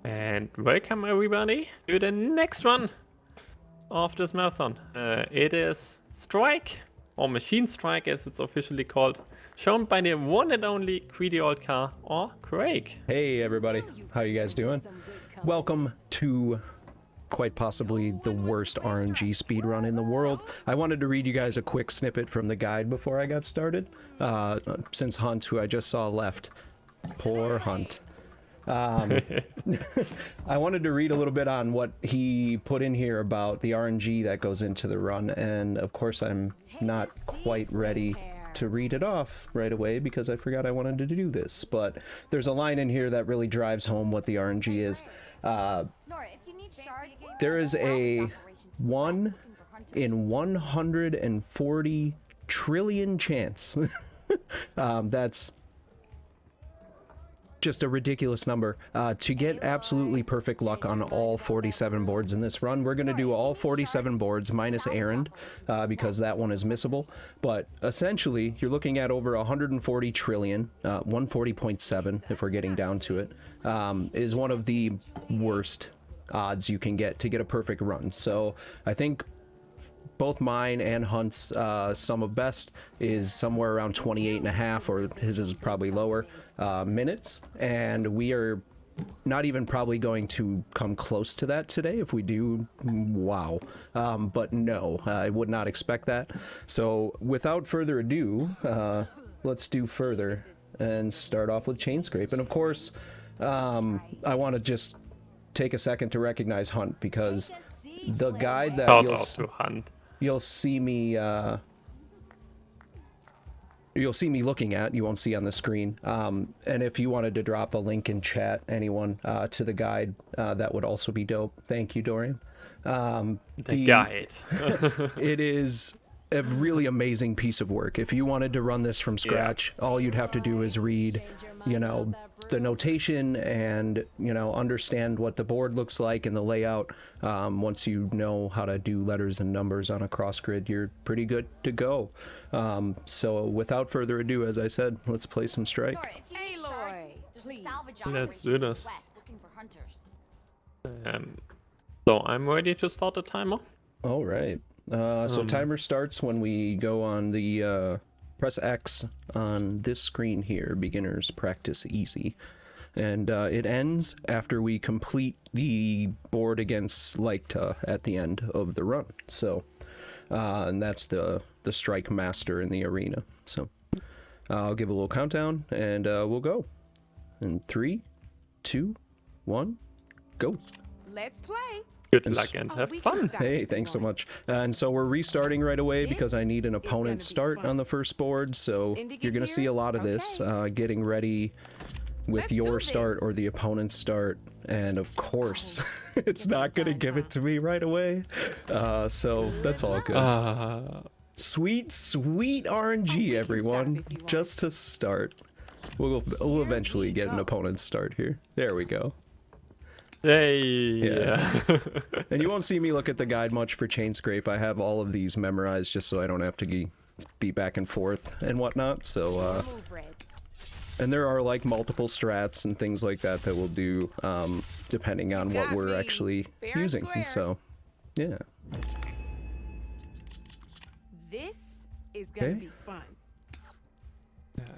And welcome everybody to the next one of this marathon. It is Strike, or Machine Strike as it's officially called, shown by the one and only greedy old car, or Craig. Hey everybody, how you guys doing? Welcome to quite possibly the worst RNG speedrun in the world. I wanted to read you guys a quick snippet from the guide before I got started, since Hunt, who I just saw, left. Poor Hunt. I wanted to read a little bit on what he put in here about the RNG that goes into the run, and of course I'm not quite ready to read it off right away because I forgot I wanted to do this, but there's a line in here that really drives home what the RNG is. There is a 1 in 140 trillion chance. That's just a ridiculous number to get absolutely perfect luck on all 47 boards in this run. We're going to do all 47 boards minus Errand because that one is missable, but essentially you're looking at over 140 trillion, 140.7 if we're getting down to it, is one of the worst odds you can get to get a perfect run. So I think both mine and Hunt's sum of best is somewhere around 28.5, or his is probably lower, minutes, and we are not even probably going to come close to that today. If we do, wow. But no, I would not expect that. So without further ado, let's do further and start off with chain scrape. And of course, I want to just take a second to recognize Hunt, because the guide that you'll see me looking at, you won't see on the screen, and if you wanted to drop a link in chat, anyone, to the guide, that would also be dope. Thank you, Dorian. The guide. It is a really amazing piece of work. If you wanted to run this from scratch, all you'd have to do is read, you know, the notation and, you know, understand what the board looks like and the layout. Once you know how to do letters and numbers on a cross grid, you're pretty good to go. So without further ado, as I said, let's play some Strike. Let's do this. So I'm ready to start the timer. All right. So timer starts when we go on the press X on this screen here, beginners practice easy, and it ends after we complete the board against Leica at the end of the run. So and that's the Strike master in the arena. So I'll give a little countdown and we'll go in 3, 2, 1, go. Let's play. Good luck and have fun. Hey, thanks so much. And so we're restarting right away because I need an opponent start on the first board. So you're going to see a lot of this, getting ready with your start or the opponent's start. And of course, it's not going to give it to me right away. So that's all good. Sweet, sweet RNG, everyone. Just to start. We'll eventually get an opponent's start here. There we go. Hey, yeah. And you won't see me look at the guide much for chain scrape. I have all of these memorized just so I don't have to be back and forth and whatnot. So and there are like multiple strats and things like that that we'll do depending on what we're actually using. And so yeah, this is gonna be fun.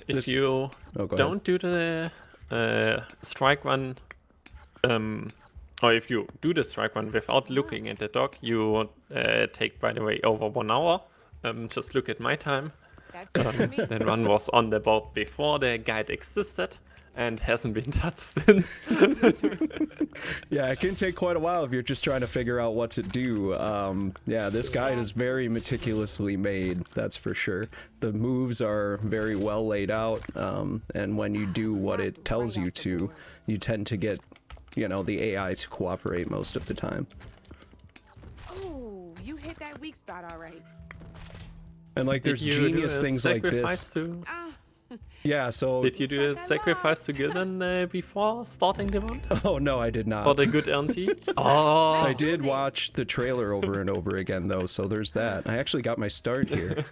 If you don't do the strike run, or if you do the strike one without looking at the doc, you take, by the way, over 1 hour. Just look at my time. That one was on the board before the guide existed and hasn't been touched since. Yeah, it can take quite a while if you're just trying to figure out what to do. Yeah, this guide is very meticulously made, that's for sure. The moves are very well laid out, and when you do what it tells you to, you tend to get, you know, the AI to cooperate most of the time. Oh, you hit that weak spot all right. And like, there's genius things like this. Yeah, so did you do a sacrifice to Gildan before starting the run? Oh no, I did not. For the good RNG? Oh, I did watch the trailer over and over again though, so there's that. I actually got my start here.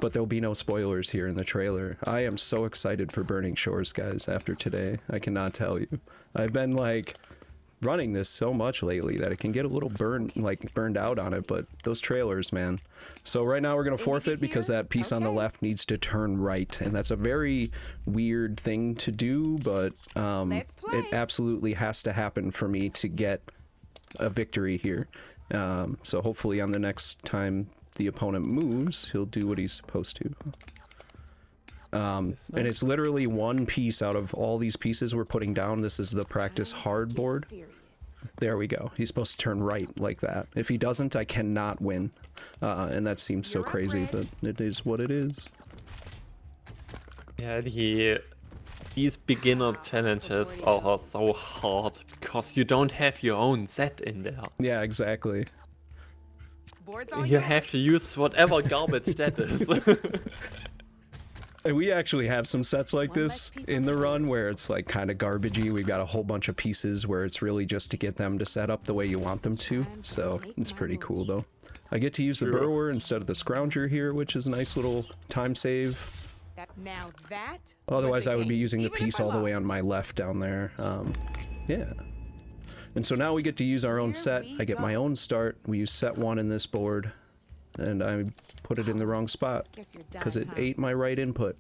but there'll be no spoilers here in the trailer. I am so excited for Burning Shores, guys, after today. I cannot tell you. I've been, like, running this so much lately that it can get a little burned out on it, but those trailers, man. So right now we're going to forfeit because that piece on the left needs to turn right, and that's a very weird thing to do, but it absolutely has to happen for me to get a victory here. So hopefully on the next time the opponent moves, he'll do what he's supposed to. And it's literally one piece out of all these pieces we're putting down. This is the practice hard board. There we go. He's supposed to turn right like that. If he doesn't, I cannot win. And that seems so crazy, but it is what it is. Yeah, these beginner challenges are so hard because you don't have your own set in there. Yeah, exactly. You have to use whatever garbage that is. And we actually have some sets like this in the run where it's like kind of garbagey. We've got a whole bunch of pieces where it's really just to get them to set up the way you want them to. So it's pretty cool though. I get to use the burrower instead of the scrounger here, which is a nice little time save. Otherwise I would be using the piece all the way on my left down there. Yeah. And so now we get to use our own set. I get my own start. We use set 1 in this board. And I put it in the wrong spot because it ate my right input.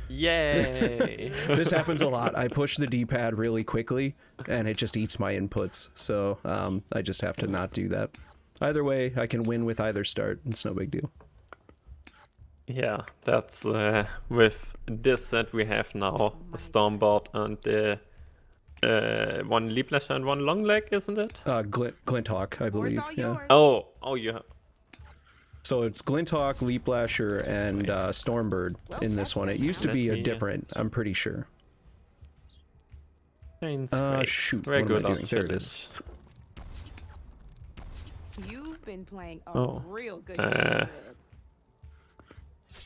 Yay! This happens a lot. I push the D-pad really quickly and it just eats my inputs. So I just have to not do that. Either way, I can win with either start. It's no big deal. Yeah, that's with this set we have now a Stormboard and one Leaplasher and one long leg, isn't it? Glinthawk, I believe. Yeah. Oh, yeah. So it's Glinthawk, Leaplasher, and Stormbird in this one. It used to be a different, I'm pretty sure. Shoot, what am I doing? There it is. You've been playing a real good game.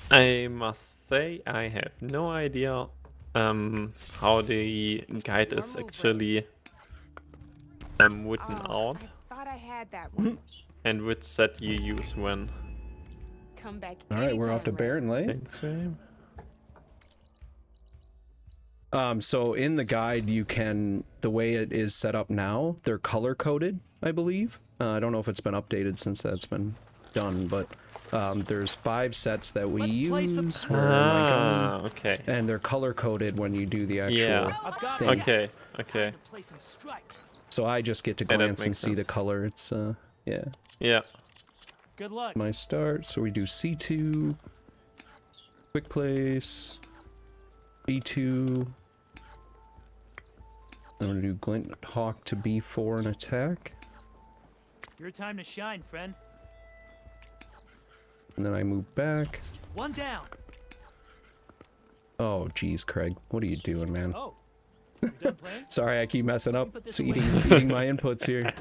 I must say I have no idea how the guide is actually written out. I thought I had that one. And which set you use when. Come back. Alright, we're off to Barren Lake. So in the guide you can, the way it is set up now, they're color coded, I believe. I don't know if it's been updated since that's been done, but there's 5 sets that we use. Okay. And they're color coded when you do the actual thing. Okay. So I just get to glance and see the color. It's Yeah. Good luck. My start. So we do C2, quick place, B2. I'm gonna do Glinthawk to B4 and attack. Your time to shine, friend. And then I move back. One down. Oh, geez, Craig, what are you doing, man? Oh, you done playing? Sorry, I keep messing up. It's eating my inputs here.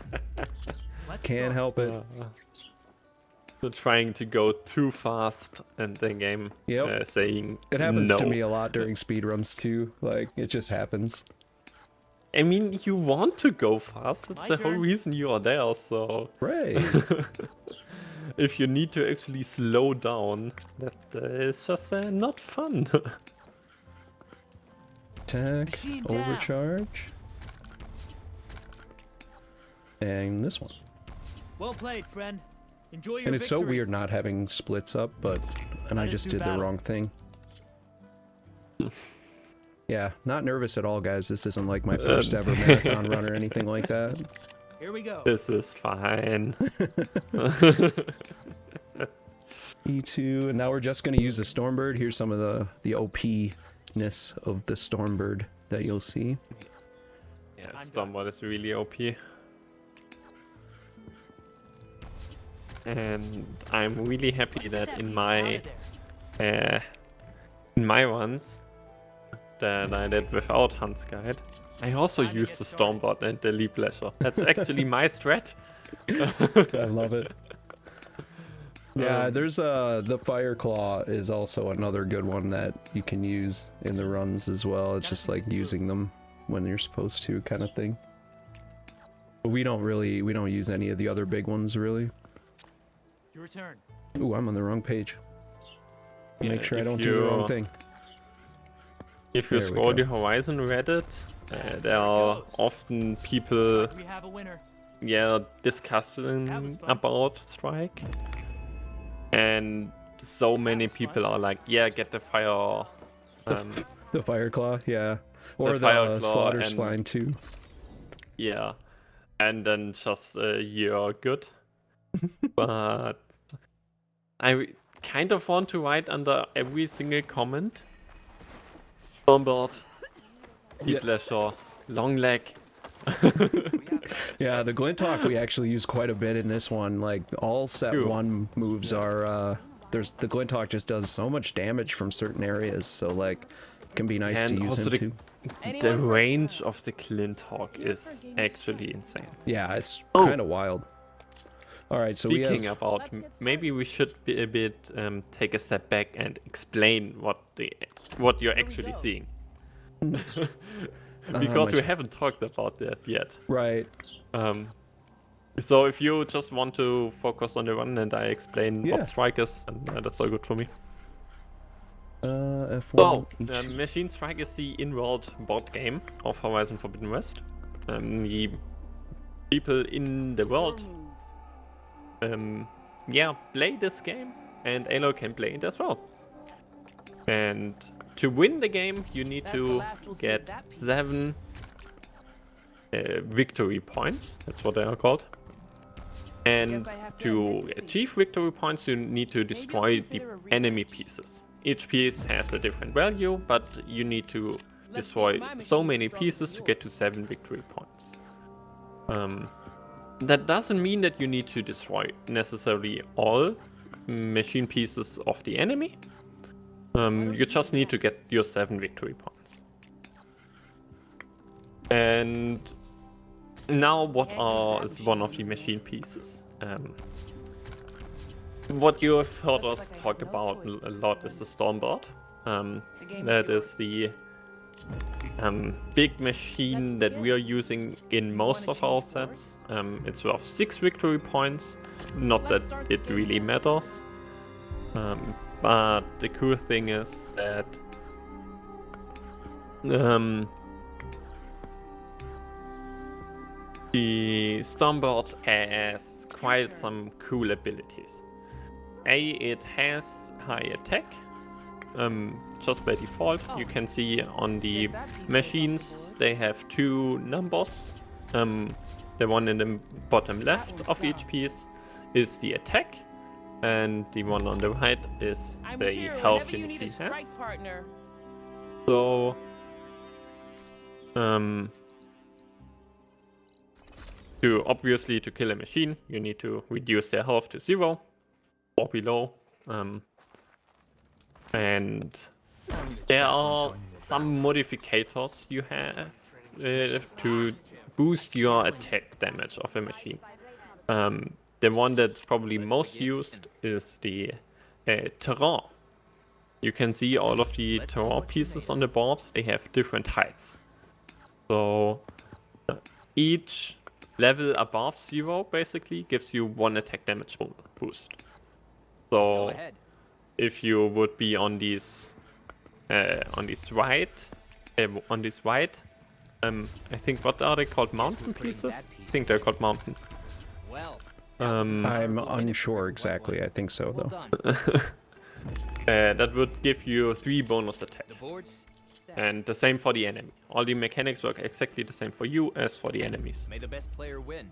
Can't help it. So trying to go too fast and the game saying it happens no. to me a lot during speedruns too. Like, it just happens. I mean, you want to go fast. That's the whole reason you are there, so... Right. If you need to actually slow down, that is just not fun. Attack, overcharge. And this one. Well played, friend. Enjoy your And it's victory. so weird not having splits up, and I just did the wrong thing. Yeah, not nervous at all, guys. This isn't like my first ever marathon run or anything like that. Here we go. This is fine. E2, and now we're just going to use the Stormbird. Here's some of the OP-ness of the Stormbird that you'll see. Yeah, Stormbird is really OP. And I'm really happy that in my ones that I did without Hans Guide, I also used the Stormbot and the Leaplasher. That's actually my strat. I love it. Yeah, there's the Fireclaw is also another good one that you can use in the runs as well. It's just like using them when you're supposed to, kind of thing. But we don't use any of the other big ones really. Your turn. Ooh, I'm on the wrong page. Make sure I don't do the wrong thing. If you scroll the Horizon Reddit, there are often people We have a winner. discussing about Strike. And so many people are like, yeah, get the fire... the fire claw, yeah. Or the fire claw slaughter and, spline too. Yeah. And then just you're good. But I kind of want to write under every single comment. Stormbird, deep pleasure, long leg. Yeah, the glint talk we actually use quite a bit in this one. Like all set 1 moves are the glint talk just does so much damage from certain areas, so like it can be nice to use him too. The range of the glint talk is actually insane. Yeah, it's kind of wild. All right, so speaking about, maybe we should be a bit take a step back and explain what you're actually seeing. Because we haven't talked about that yet. Right. So if you just want to focus on the run and I explain what Strike is, and that's all good for me. F1. So, Machine Strike is the in-world board game of Horizon Forbidden West. The people in the world play this game, and Alo can play it as well. And to win the game, you need to get 7 victory points. That's what they are called. And to achieve victory points, you need to destroy the enemy pieces. Each piece has a different value, but you need to destroy so many pieces to get to 7 victory points. That doesn't mean that you need to destroy necessarily all machine pieces of the enemy. You just need to get your 7 victory points. And now what is one of the machine pieces? What you have heard us talk about a lot is the Stormbird. That is the big machine that we are using in most of our sets. It's worth 6 victory points. Not that it really matters. But the cool thing is that the Stormbird has quite some cool abilities. It has high attack. Just by default, you can see on the machines they have 2 numbers. The one in the bottom left of each piece is the attack, and the one on the right is the health the machine has. So, to kill a machine, you need to reduce their health to 0 or below. And there are some modificators you have to boost your attack damage of a machine. The one that's probably most used is the terrain. You can see all of the terrain pieces on the board. They have different heights. So each level above 0 basically gives you 1 attack damage boost. So if you would be on this right, I think, what are they called? Mountain pieces? I think they're called mountain. I'm unsure exactly. I think so though. That would give you 3 bonus attack. And the same for the enemy. All the mechanics work exactly the same for you as for the enemies. May the best player win.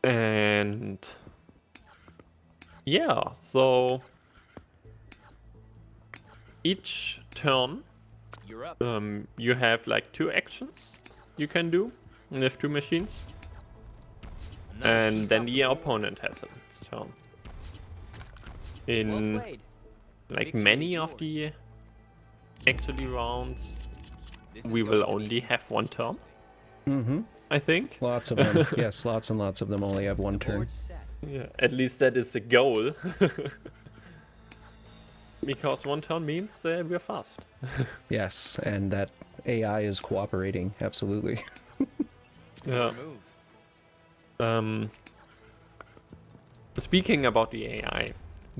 And yeah, so each turn you have like 2 actions you can do with 2 machines. And then the opponent has its turn. In like many of the actually rounds, we will only have 1 turn. I think. Lots of them. Yes, lots and lots of them only have 1 turn. Yeah, at least that is the goal. Because 1 turn means we're fast. Yes, and that AI is cooperating, absolutely. Yeah. Speaking about the AI,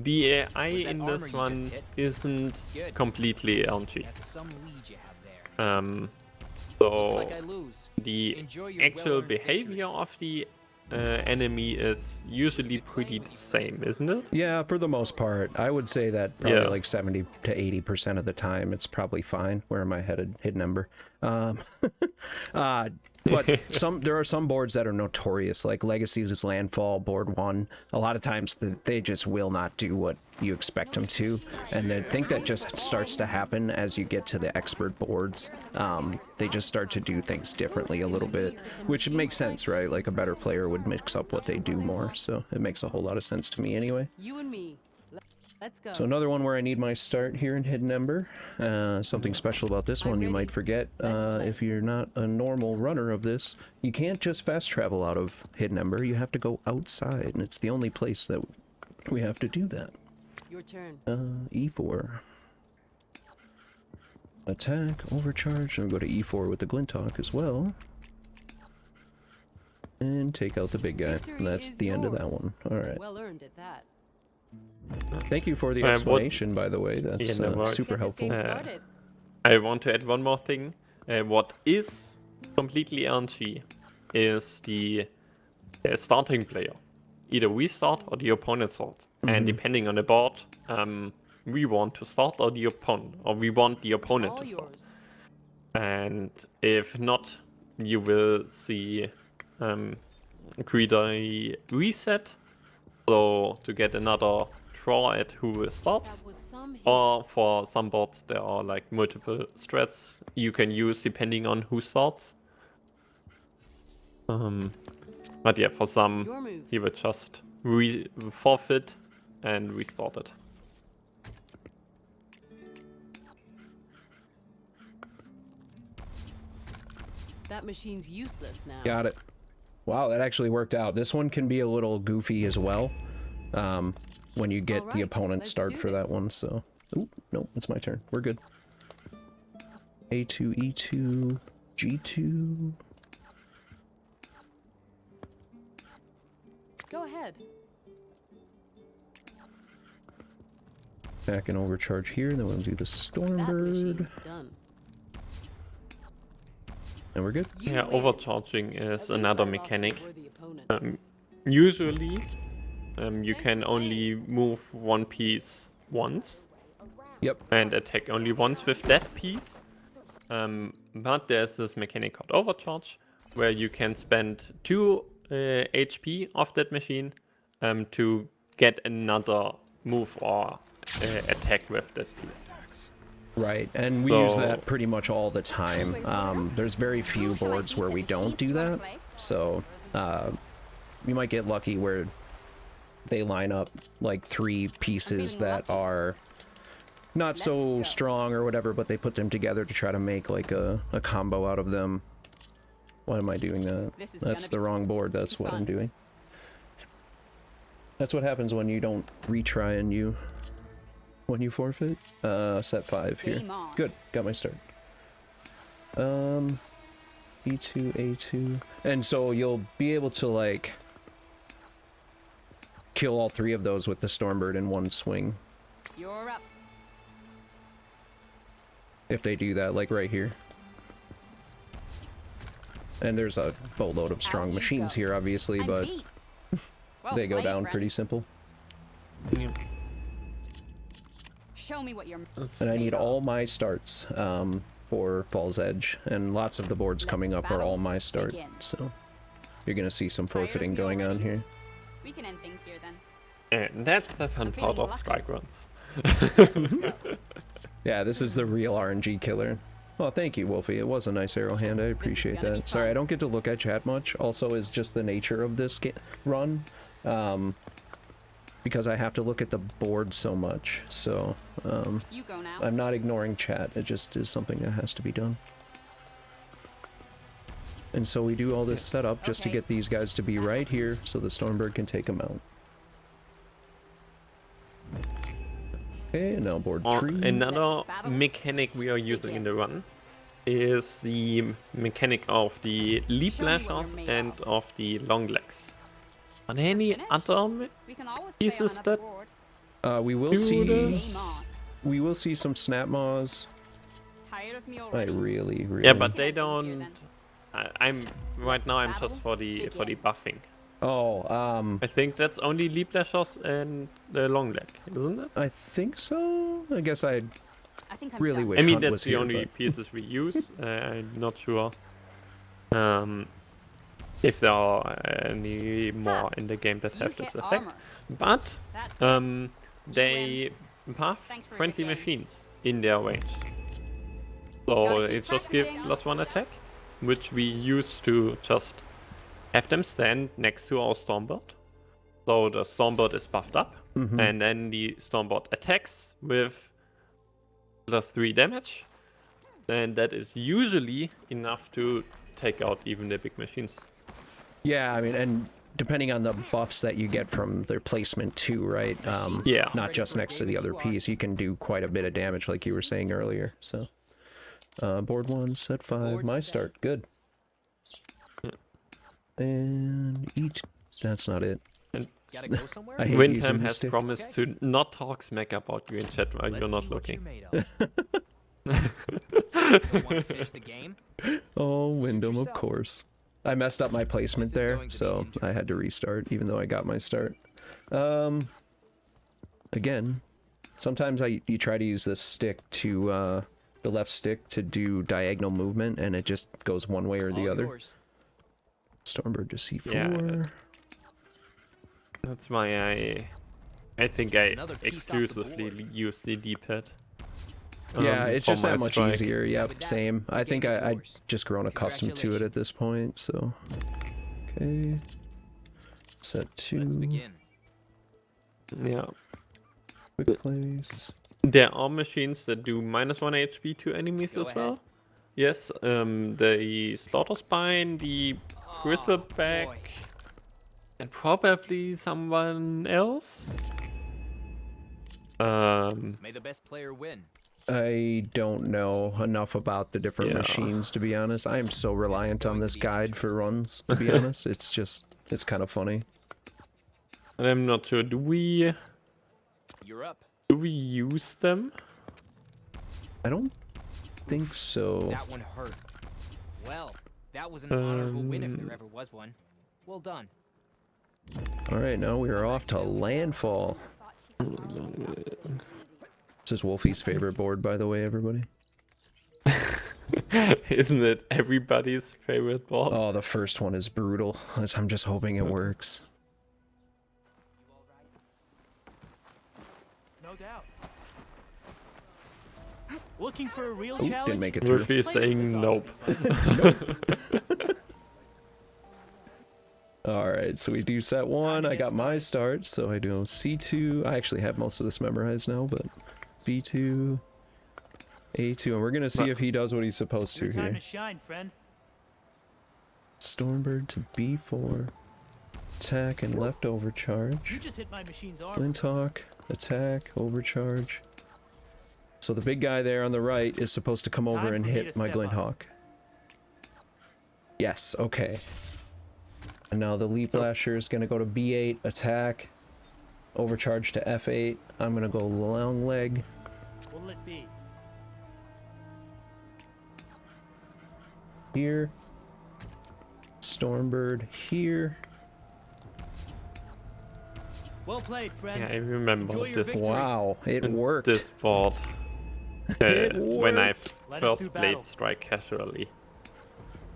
the AI Was that in armor this you just one hit? isn't Good. completely RNG. That's some lead you have there. Looks So like I lose. the Enjoy your actual well-earned behavior of the enemy is usually pretty the same, isn't it? Yeah, for the most part. I would say that probably Yeah. like 70 to 80% of the time it's probably fine. Where am I headed? Hidden Ember. But there are some boards that are notorious, like Legacies' Landfall, Board 1. A lot of times they just will not do what you expect them to. And I think that just starts to happen as you get to the expert boards. They just start to do things differently a little bit, which makes sense, right? Like a better player would mix up what they do more. So it makes a whole lot of sense to me anyway. You and me. Let's go. So another one where I need my start here in Hidden Ember. Something special about this one you might forget if you're not a normal runner of this. You can't just fast travel out of Hidden Ember. You have to go outside, and it's the only place that we have to do that. Your turn. E4. Attack, overcharge, and we'll go to E4 with the Glintock as well. And take out the big guy. And that's the end of that one. Alright. Well earned at that. Thank you for the explanation, by the way. That's Yeah, no worries. super Get this game helpful. started. I want to add one more thing. What is completely RNG is the starting player. Either we start or the opponent starts. And depending on the board, we want to start or the opponent, or we want the opponent All to start. yours. And if not, you will see greedy reset. So to get another draw at who starts. That was some hit. Or for some boards there are like multiple strats you can use depending on who starts. But yeah, for some Your move. you would just forfeit and restart it. That machine's useless now. Got it. Wow, that actually worked out. This one can be a little goofy as well. When you get the Alright, opponent let's start do for that this. one, so... Oop, nope, it's my turn. We're good. A2, E2, G2... Go ahead. Back and overcharge here, then we'll do the That Stormbird, machine's done. and we're good. You Yeah, win. overcharging At is least another I lost a mechanic. worthy opponent. Usually, you Thanks can for only move one piece once Yep. and attack only once with that piece. But there's this mechanic called overcharge, where you can spend 2 HP of that machine to get another move or attack with that piece. Right, and we use So- that pretty much all the time. There's very few boards where we don't do that, so you might get lucky where they line up like 3 pieces that are not so strong or whatever, but they put them together to try to make like a combo out of them. Why am I doing that? This is That's gonna the be wrong board, that's what I'm fun. doing. That's what happens when you don't retry and when you forfeit. Set 5 here. Game on. Good, got my start. E2, A2. And so you'll be able to like kill all 3 of those with the Stormbird in one swing. You're up. If they do that, like right here. And there's a boatload of strong you machines go. here, obviously, I'm but beat. Well they go played, down friend. pretty simple. Show me what you're. And I need all my starts for Fall's Edge, and lots of the boards coming up are all my start, begin. so you're gonna see some forfeiting going on here. We can end things here then. And that's the fun I'm part feeling of strike runs. Yeah, this is the real RNG killer. Well, thank you, Wolfie. It was a nice arrow hand. I appreciate gonna be that. Sorry, I fun. don't get to look at chat much. Also, is just the nature of this run, because I have to look at the board so much. So You go now. I'm not ignoring chat. It just is something that has to be done. And so we do all this setup just to Okay. get these guys to be right here, so the Stormbird can take them out. Okay, and now board 3. Another mechanic we are using in the run is the mechanic of the leap Show me what you're lashers made and of. of the long legs. Are there any Finish? other We can always pieces play on another that- board. We will do see. this. Game on. We will see some snap maws. Tired of me I already? really. Yeah, but We they can end things here, don't. then. I'm right now. I'm just for the buffing. Oh, I think that's only leap lashers and the long leg, isn't it? I think so. I guess I I think I'm really done. wish I mean, Hunt that's was the here, only but- pieces we use. I'm not sure if there are any more in the game that You have this hit effect. armor. But That's they buff Thanks for a friendly good game. machines in their range. So Gotta keep it just gives practicing. +1 attack, which we use to just have them stand next to our Stormbird. So the Stormbird is buffed up, and then the Stormbird attacks with +3 damage. And that is usually enough to take out even the big machines. Yeah, I mean, and depending on the buffs that you get from their placement too, right? Yeah. Not just next to the other piece, you can do quite a bit of damage, like you were saying earlier. So, board 1, set 5, Board my set. start, good. And each. That's not it. Gotta go somewhere? I hate Windham using the has stick. promised to not talk smack about you in chat while Let's you're not see what looking. you're made of. Don't wanna finish the game? Oh, Wyndham, of yourself. course. I messed up my placement This is there, going to be so I had to restart, even though I got my start. Again, sometimes you try to use this stick to, the left stick to do diagonal movement, and it just goes one way or the All other. yours. Stormbird to C4. Yeah. That's why I think I Another piece off the exclusively board. use the D-pad. Yeah, it's for just my that much strike. easier. With Yep, that, same. the I think game is I yours. just grown accustomed to it at this point, so. Okay. Set 2. Let's begin. Yeah. Quick place. There are machines that do -1 HP to enemies Go as ahead. well. Yes, the Slaughter Spine, the Bristleback, boy. and probably someone else. May the best player win. I don't know enough about the different Yeah. machines, to be honest. I am so reliant on this guide for runs, to be honest. It's kind of funny. And I'm not sure. Do we You're up. use them? I don't think so. That one hurt. Well, that was an honorable win if there ever was one. Well done. Alright, now we are off to Landfall. This is Wolfie's favorite board, by the way, everybody. Isn't it everybody's favorite board? Oh, the first one is brutal. I'm just hoping it works. No doubt. Looking for a real Oop, challenge? didn't make it through. Murphy is saying nope. Alright, so we do set 1. I got my start, so I do C2. I actually have most of this memorized now, but B2, A2, and we're gonna see if he does what he's supposed to Your time here. to shine, friend. Stormbird to B4. Attack and left You overcharge. just hit my machine's arm. Flinthawk, attack, overcharge. So the big guy there on the right is supposed to come over Time and for me hit to my step up. Glinthawk. Yes, okay. And now the Leap Lasher is going to go to B8, attack, overcharge to F8. I'm going to go long leg. What'll it be? Here. Stormbird here. Well played, friend. Yeah, I remember Enjoy your this victory. Wow, it worked. this board It when I Let us do first battle. played Strike casually.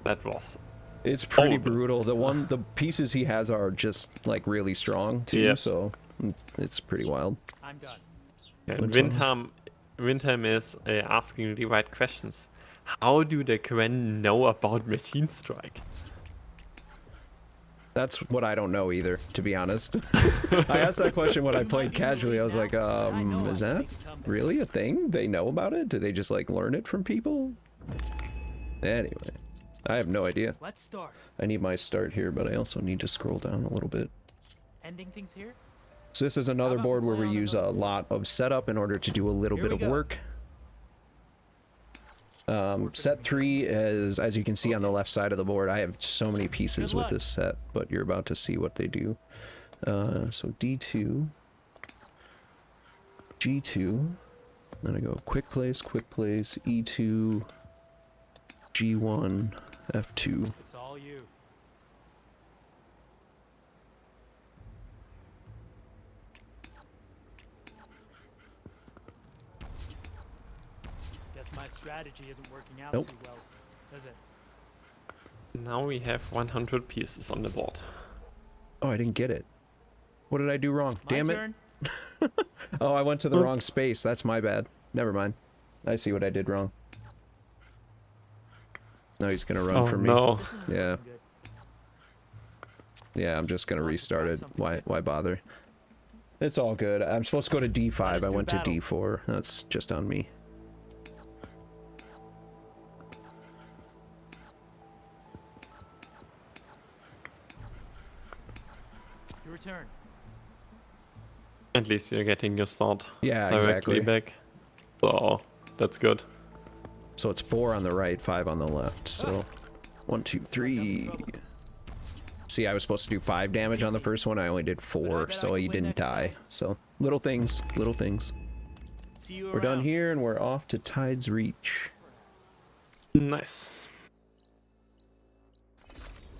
That was It's pretty Oh. brutal. The pieces he has are just like really strong too, Yeah. so it's pretty wild. I'm done. yeah, Windham. Windham is asking the right questions. How do the Quen know about Machine Strike? That's what I don't know either, to be honest. I asked that question when I played casually. I was like, is that really a thing? They know about it? Do they just like learn it from people? Anyway, I have no idea. Let's start. I need my start here, but I also need to scroll down a little bit. Ending things here? So this is another board where we use a lot of setup in order to do a little Here bit we of go. work. Set 3 is, as you can see on the left side of the board, I have so many pieces Good with luck. this set, but you're about to see what they do. So D2. G2. Then I go quick place, E2, G1, F2. It's all you. Guess my strategy isn't working out Nope. too well, does it? Now we have 100 pieces on the board. Oh, I didn't get it. What did I do wrong? My Damn it. turn. Oh, I went to the wrong space. That's my bad. Never mind. I see what I did wrong. Now he's gonna run Oh for me. no. Yeah. Good. Yeah, I'm just gonna Might restart try it. something Why bother? It's all good. I'm supposed to go to D5. I do went to battle. D4. That's just on me. Your turn. At least you're getting your start Yeah, directly exactly. back. So that's good. So it's 4 on the right, 5 on the left. So 1, 2, 3. See, I was supposed to do 5 damage on the first one. I only did 4, bet I so can he win didn't next die. time. So little things, little things. See you We're done around. here, and we're off to Tide's Reach. Nice.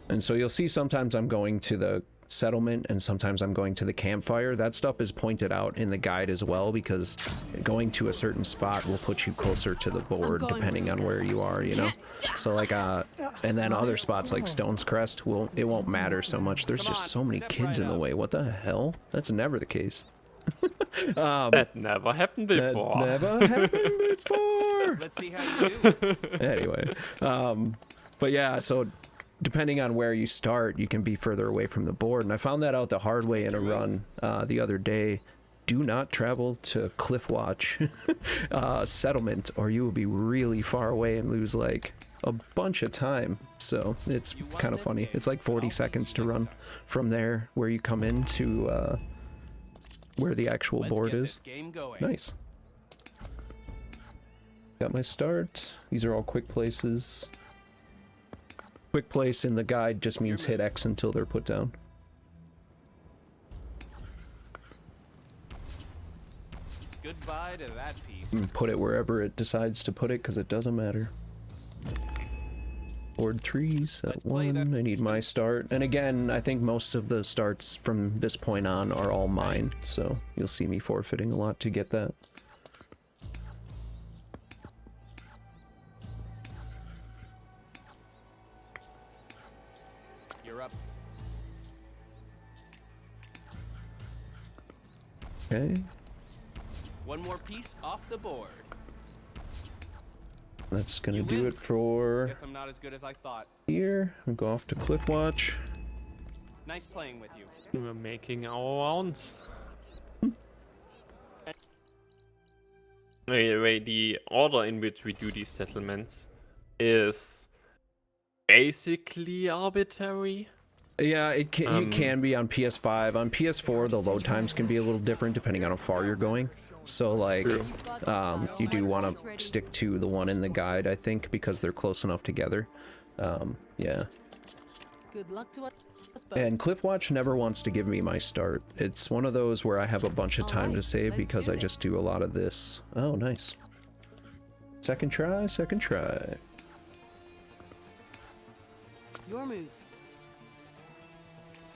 And so you'll see sometimes I'm going to the settlement and sometimes I'm going to the campfire. That stuff is pointed out in the guide as well, because going to a certain spot will put you closer to the board depending on where you are, you know? So like, and then other spots like Stone's Crest, it won't matter so much. There's just so many kids in the way. What the hell? That's never the case. That never happened That before. never happened before. Let's see how you do. Anyway, but yeah, so depending on where you start, you can be further away from the board. And I found that out the hard way in a run the other day. Do not travel to Cliffwatch settlement, or you will be really far away and lose like a bunch of time. So it's kind of funny. It's like 40 seconds to run from there where you come in to where the actual board is. Nice. Got my start. These are all quick places. Quick place in the guide just means hit X until they're put down. Goodbye to that piece. And put it wherever it decides to put it, because it doesn't matter. Board 3, set 1. I need my start. And again, I think most of the starts from this point on are all mine, so you'll see me forfeiting a lot to get that. You're up. Okay. One more piece off the board. That's gonna You do win. it for Guess I'm not as good as I thought. here. We'll go off to Cliffwatch. Nice playing with you. We're making our rounds. Anyway, the order in which we do these settlements is basically arbitrary. Yeah, it can be on PS5. On PS4, the load times can be a little different depending on how far you're going. So, like, you do want to stick to the one in the guide, I think, because they're close enough together. Yeah. Good luck to us both. And Cliffwatch never wants to give me my start. It's one of those where I have a bunch of time to save because I just do a lot of this. Oh, nice. Second try, second try. Your move.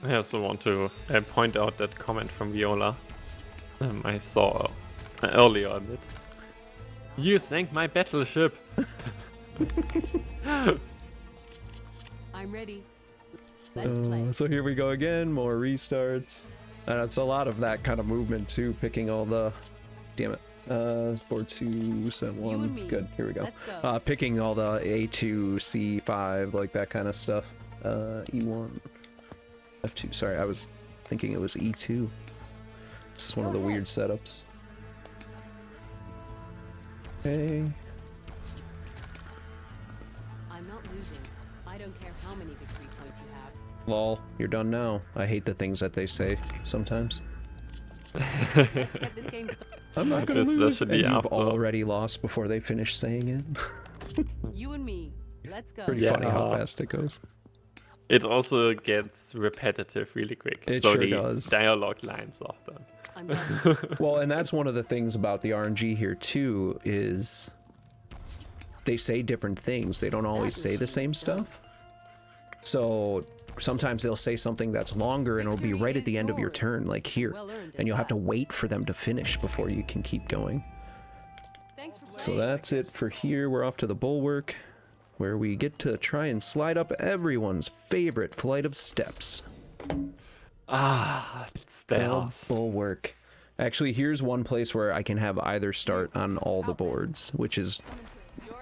I also want to point out that comment from Viola I saw earlier on it. You sank my battleship! I'm ready. Let's play. So here we go again, more restarts. And it's a lot of that kind of movement too, picking all the... Damn it. Board 2, set 1. me. Good, here we go. Let's go. Picking all the A2, C5, like that kind of stuff. E1, F2. Sorry, I was thinking it was E2. This is one of the weird setups. Okay. I'm not losing. I don't care how many victory points you have. Lol, you're done now. I hate the things that they say sometimes. Let's get this game started. I'm not gonna lose. Especially And you've after- already lost before they finish saying it. You and me. Let's go. Pretty Yeah. funny how fast it goes. it also gets repetitive really quick. It so sure the does. dialogue lines often. I'm done. Well, and that's one of the things about the RNG here too, is they say different things. They don't always say the same stuff. So sometimes they'll say something that's longer and it'll be right at the end of your turn, like here. And you'll have to wait for them to finish before you can keep going. Thanks for So playing. that's it for here. We're off to the Bulwark, where we get to try and slide up everyone's favorite flight of steps. Ah, stairs. Bulwark. Actually, here's one place where I can have either start on all the boards, which is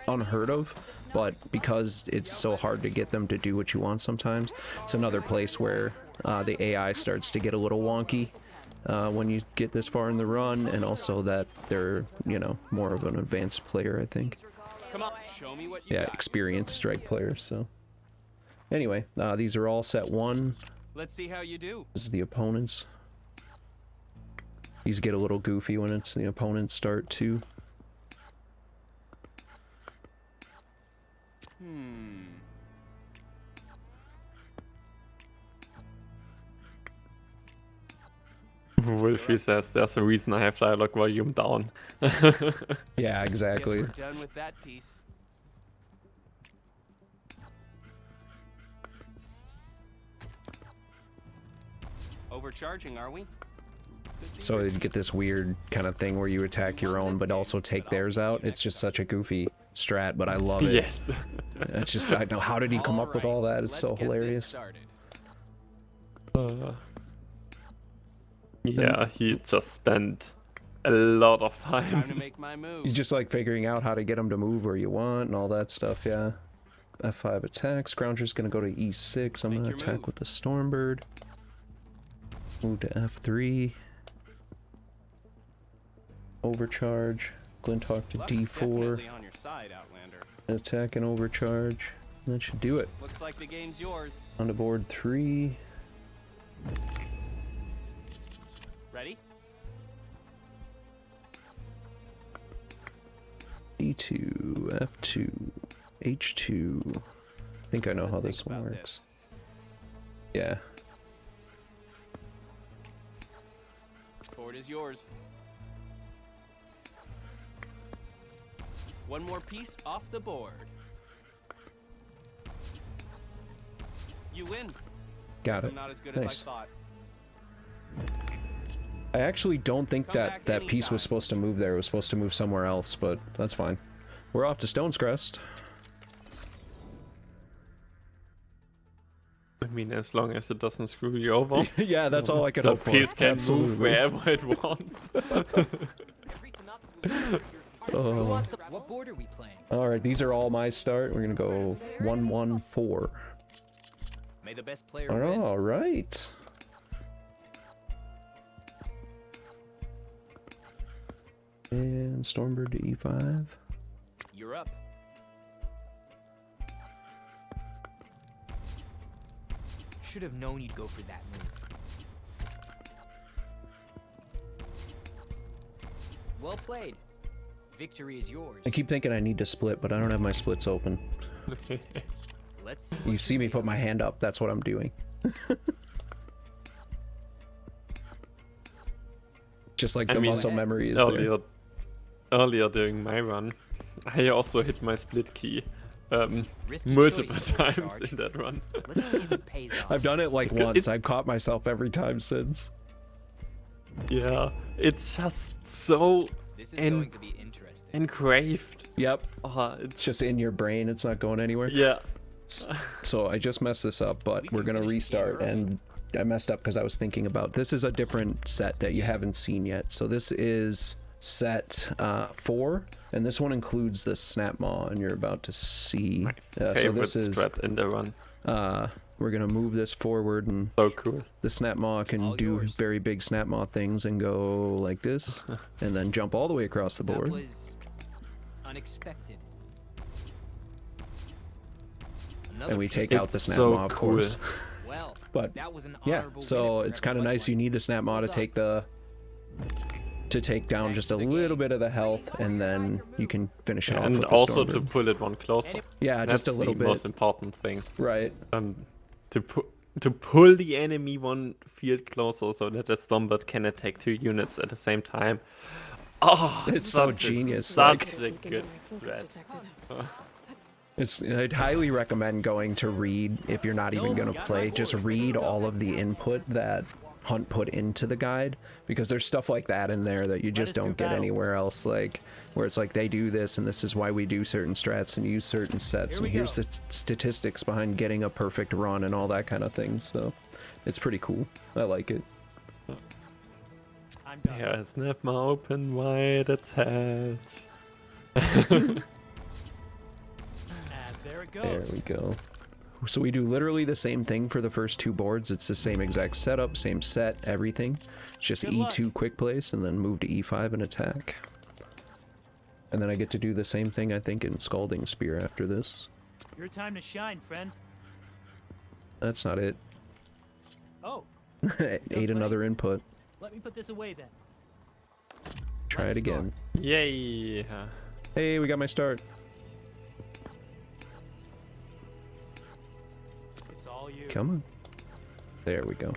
unheard of, but because it's so hard to get them to do what you want sometimes, it's another place where the AI starts to get a little wonky when you get this far in the run, and also that they're, you know, more of an advanced player, I think. Come on, show me what you Yeah, got. experienced strike players, so. Anyway, these are all set 1. Let's see how you do. This is the opponents. These get a little goofy when it's the opponent's start too. Wolfie says there's a reason I have dialogue volume down. Yeah, exactly. Guess we're done with that piece. Overcharging, are we? So you get this weird kind of thing where you attack your own but also take theirs out. It's just such a goofy strat, but I love it. Yes. It's just, I know, how did he come up with all that? It's so Let's get this hilarious. started. Yeah, he just spent a lot of Time to time. make my move. He's just like figuring out how to get him to move where you want and all that stuff, yeah. F5 attack. Scrounger's gonna go to E6. I'm Make gonna your attack move. with the Stormbird. Move to F3. Overcharge. Glinthawk to Luck's D4. definitely on your side, Outlander. Attack and overcharge. That should do it. Looks like the game's yours. On to board 3. Ready? E2, F2, H2. I think I know how this one about works. Yeah. Board is yours. One more piece off the board. You win. Got So it. not as good Nice. as I thought. I actually don't think Come that back that piece was anytime. supposed to move there. It was supposed to move somewhere else, but that's fine. We're off to Stone's Crest. I mean, as long as it doesn't screw you over. Yeah, that's all I could The hope for. piece can move Absolutely. wherever it wants. Who wants to, what board are we playing? All right, these are all my start. We're gonna go 1-1-4. May the best player win. All right. And Stormbird to E5. You're up. Should have known you'd go for that move. Well played. Victory is yours. I keep thinking I need to split, but I don't have my splits open. Let's see. You see me put my hand up, that's what I'm doing. Just like the mean, muscle memory is there. Earlier during my run, I also hit my split key Risky multiple choice, times Overcharge. in that run. Let's see if it pays off. I've done it like Because once. it's- I've caught myself every time since. Yeah, it's just so This is en- going to be interesting. engraved. Yep. It's It's just in your brain. It's not going anywhere. yeah. So I just messed this up, but we're gonna restart. And I messed up because I was thinking about this is a different set that you haven't seen yet. So this is set 4, and this one includes the snap maw, and you're about to see. So Favorite this is strat in the run. we're gonna move this forward, and So cool. the snap maw can All do yours. very big snap maw things and go like this, and then jump all the way across the That board. was unexpected. And we take It's out the snap so maw, of cool. course. Well, But that was an yeah, honorable so win if it's there kind of ever was nice. You one. need the snap maw to Well take the down just a little bit of the health, and then you can finish it off And with the also to Stormbird. pull it one closer. Yeah, That's just a little the bit. most important thing. Right. to pull the enemy one field closer so that the Stombot can attack 2 units at the same time. Oh, It's so such a- genius, Such like- a good strat. I'd highly recommend going to read, if you're not even going to play, just read all of the input that Hunt put into the guide, because there's stuff like that in there that you just don't get anywhere else, like, where it's like, they do this, and this is why we do certain strats and use certain sets, and here's the statistics behind getting a perfect run and all that kind of thing, so it's pretty cool. I like it. I'm done. Yeah, snap my open wide attach. And there it goes. There we go. So we do literally the same thing for the first 2 boards. It's the same exact setup, same set, everything. It's just Good luck. E2 quick place and then move to E5 and attack. And then I get to do the same thing, I think, in Scalding Spear after this. Your time to shine, friend. That's not it. Oh, Ate another input. let me put this away then. Try it Let's again. Yay! Hey, we got my start. It's all you. Come on. There we go.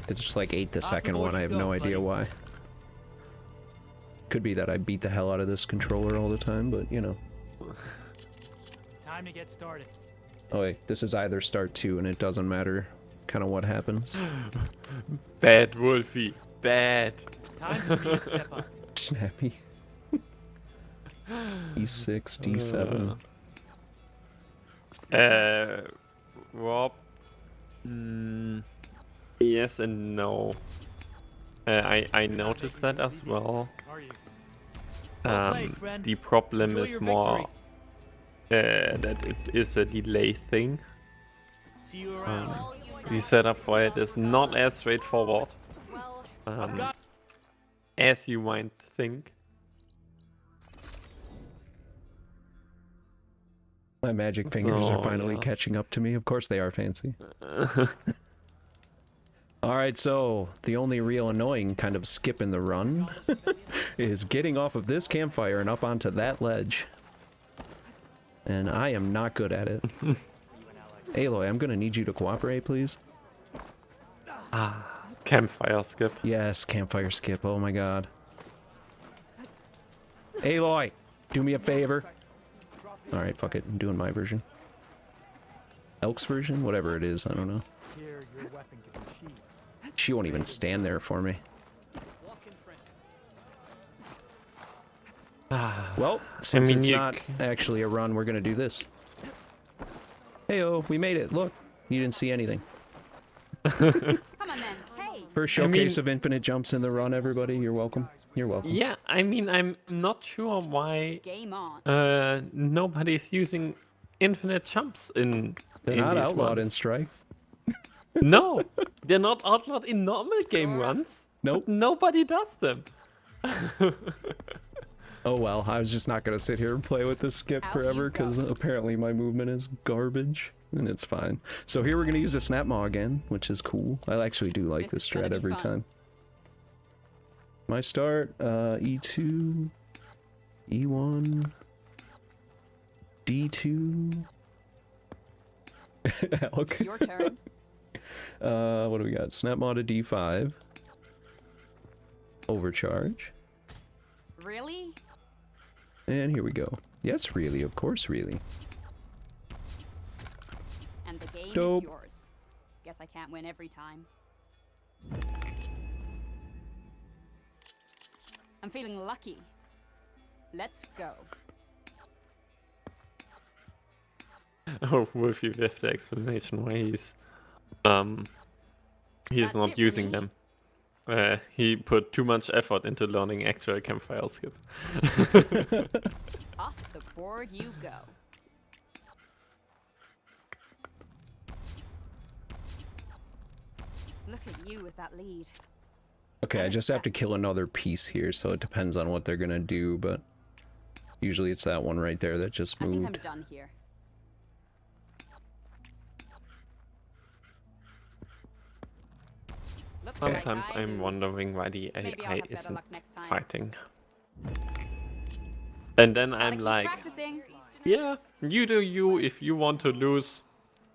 It's just like ate the Off the second board one. I you have go, no idea buddy. why. Could be that I beat the hell out of this controller all the time, but you know. Time to get started. Oh wait, this is either start 2 and it doesn't matter kind of what happens. Bad Wolfie. Bad. Time for me to step up. Snappy. E6, D7. Rob. Yes and no. I noticed that as well. Are you? Well played, friend. The problem Enjoy is your more that it is a delay thing. See you around. The setup for it is not as straightforward Well, as you might think. My magic fingers are So, finally yeah. catching up to me. Of course they are, Fancy. Alright, so the only real annoying kind of skip in the run is getting off of this campfire and up onto that ledge. And I am not good at it. Aloy, I'm gonna need you to cooperate, please. Campfire skip. Yes, campfire skip. Oh my god. Aloy, do me a favor. Alright, fuck it. I'm doing my version. Elk's version? Whatever it is, I don't know. Here, your weapon can be sheathed. She won't even stand there for me. Well, since mean, it's you not actually a run, we're gonna do this. Heyo, we made it. Look, you didn't see anything. come on then. Hey, First showcase of infinite jumps in the run, everybody. You're welcome. You're welcome. Yeah, I mean, I'm not sure why game on. nobody's using infinite jumps in. They're in not these outlawed in runs. Strike. No, they're not outlawed in normal game runs. Nope. But nobody does them. Oh well, I was just not gonna sit here and play with this skip Out forever you because go. apparently my movement is garbage, and it's fine. So here we're gonna use a snap maw again, which is cool. I actually do like This this is gonna strat be every fun. time. My start, E2, E1, D2. Elk. Your turn. What do we got? Snap maw to D5. Overcharge. Really? And here we go. Yes, really, of course, really. And the game Dope. is yours. Guess I can't win every time. I'm feeling lucky. Let's go. Oh, Wolfie with the explanation why he's That's not it for using me. them. He put too much effort into learning actual campfire skip. Off the board you go. Look at you with that lead. Okay, I just have to kill another piece here, so it depends on what they're gonna do, but usually it's that one right there that just I think I'm moved. done here. Looks like Sometimes I I'm lose. wondering why the Maybe I'll AI have better isn't luck next time. fighting. And then Gotta I'm keep like, practicing. yeah, you do you. If you want to lose,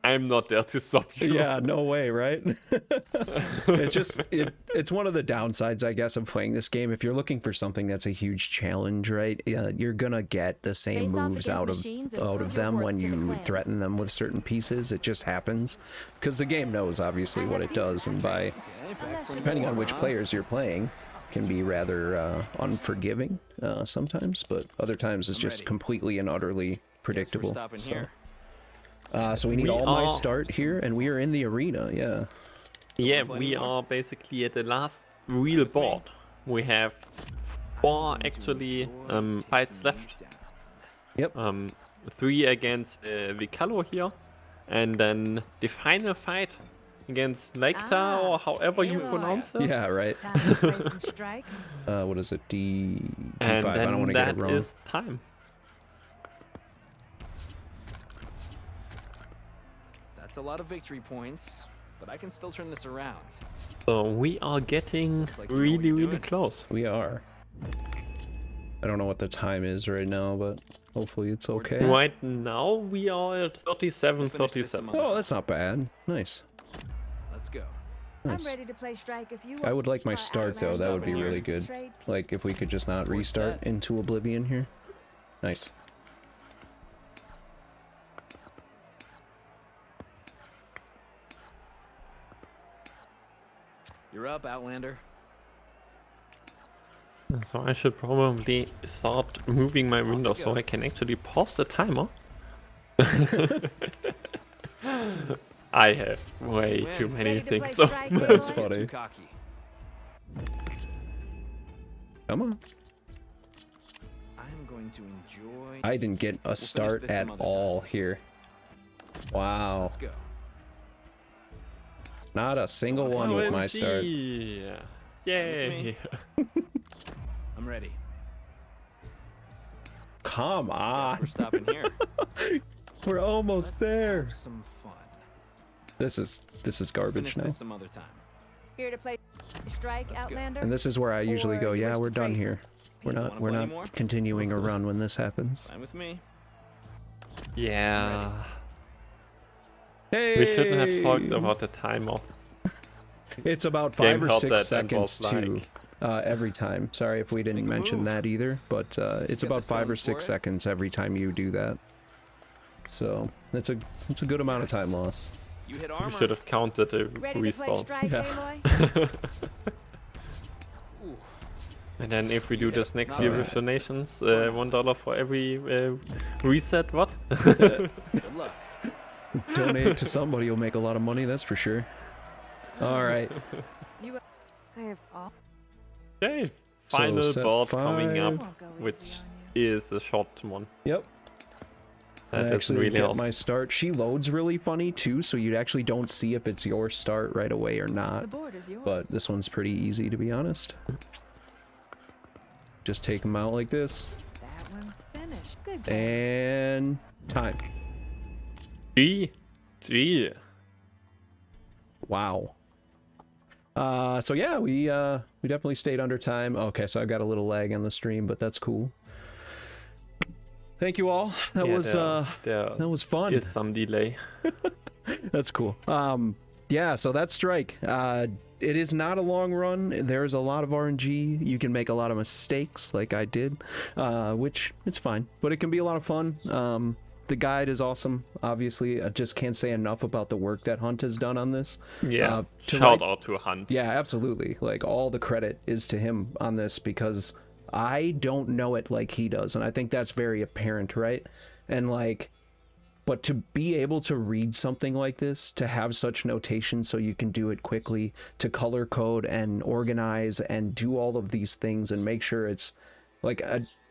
I'm not there to stop you. Yeah, no way, right? It's one of the downsides, I guess, of playing this game. If you're looking for something that's a huge challenge, right, you're gonna get the same Face off moves against out machines and of prove your them worth when to the you clans. threaten them with certain pieces. It just happens because the game knows obviously what it does, and by Okay, back for depending on more, which huh? players you're playing, can be rather unforgiving sometimes, but other times it's just ready. completely and utterly Guess we're predictable. stopping So. here. So we need We all my are- start here, and we are in the arena. Yeah. Yeah, play we anymore? are basically at the last real board. We have 4 actually fights left. Yep. 3 against Vicalo here, and then the final fight against Lekta, or however you Aloy. pronounce it. Yeah. Right. Time to play some strike. What is it? D G5. And I don't want then to get it that wrong. is time. That's a lot of victory points, but I can still turn this around. So we are getting like you know what really, you're really doing. close. We are. I don't know what the time is right now, but hopefully it's Board okay. set. Right now we are at 37, We'll finish this 37. some other Oh, that's not bad. Nice. Let's go. Nice. I'm ready to play strike if you I would like my try start though. That would be Outlander. really good. Trade. Like if we could just not Board restart set. into oblivion here. Nice. You're up, Outlander. So I should probably start moving my window so I goes. can actually pause the timer. I have way Win. too many Ready to play things. So strike, That's Aloy? funny. Too cocky. Come on. I'm going to enjoy. I didn't get a start this at some other all time. here. Wow. Let's go. Not a single one with my start. OMG. Yay. I'm ready. Come Guess on. we're stopping here. We're almost Let's there. have some fun. This is garbage Finish now. this some other time. Here to play strike, Let's go. Outlander. And this is where I usually Or go, you yeah, wish we're to done trade? here. We're Wanna not play not anymore? continuing a run when this happens. Fine with me. Yeah. Hey! We shouldn't have talked about the timer. It's about Game 5 or held 6 that and was seconds too. like- Every time. Sorry if we didn't Make a mention move. that either, but it's got about the 5 or stones for 6 it? seconds every time you do that. So it's a good amount of time loss. You hit We armor. should have counted the Ready to play restarts. strike, Yeah. Aloy? Ooh, And then if we do this next Not year bad. with donations, $1 for every reset, what? good luck. Donate to somebody, you'll make a lot of money, that's for sure. All right. I have all. Okay, So final set board coming five. up, Won't go easy which on you. is the short one. Yep. That I doesn't actually really get help. my start. She loads really funny too, so you actually don't see if it's your start right away or The not. board is yours. But this one's pretty easy to be honest. Just take them out like this. That one's finished. Good game. And time. GG. Wow. So yeah, we definitely stayed under time. Okay, so I got a little lag on the stream, but that's cool. Thank you all. That Yeah, was there that was fun. is some delay. That's cool. Yeah, so that's strike. It is not a long run. There's a lot of RNG. You can make a lot of mistakes like I did, which it's fine, but it can be a lot of fun. The guide is awesome. Obviously, I just can't say enough about the work that Hunt has done on this. Yeah, to shout write- out to Hunt. Yeah, absolutely. Like all the credit is to him on this because I don't know it like he does, and I think that's very apparent, right? And like, but to be able to read something like this, to have such notation so you can do it quickly, to color code and organize and do all of these things and make sure it's like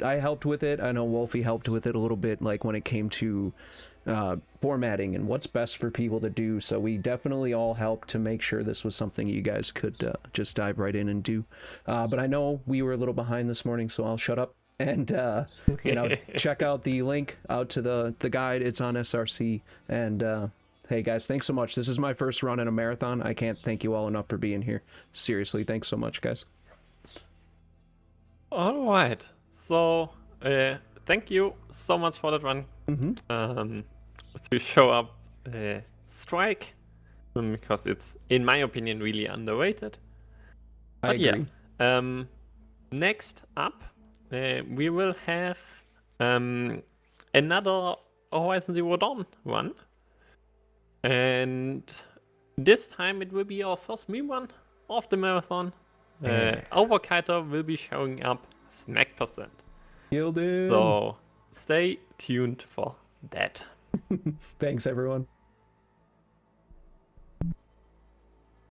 I helped with it. I know Wolfie helped with it a little bit, like when it came to formatting and what's best for people to do. So we definitely all helped to make sure this was something you guys could just dive right in and do. But I know we were a little behind this morning, so I'll shut up and check out the link out to the guide. It's on SRC. And hey guys, thanks so much. This is my first run in a marathon. I can't thank you all enough for being here. Seriously, thanks so much, guys. All right. So, thank you so much for that one. Mm-hmm. To show up Strike, because it's, in my opinion, really underrated. I agree. Yeah, next up, we will have another Horizon Zero Dawn one. And this time it will be our first meme one of the marathon. Overkiter will be showing up smack percent. Killed him. So stay tuned for that. Thanks, everyone.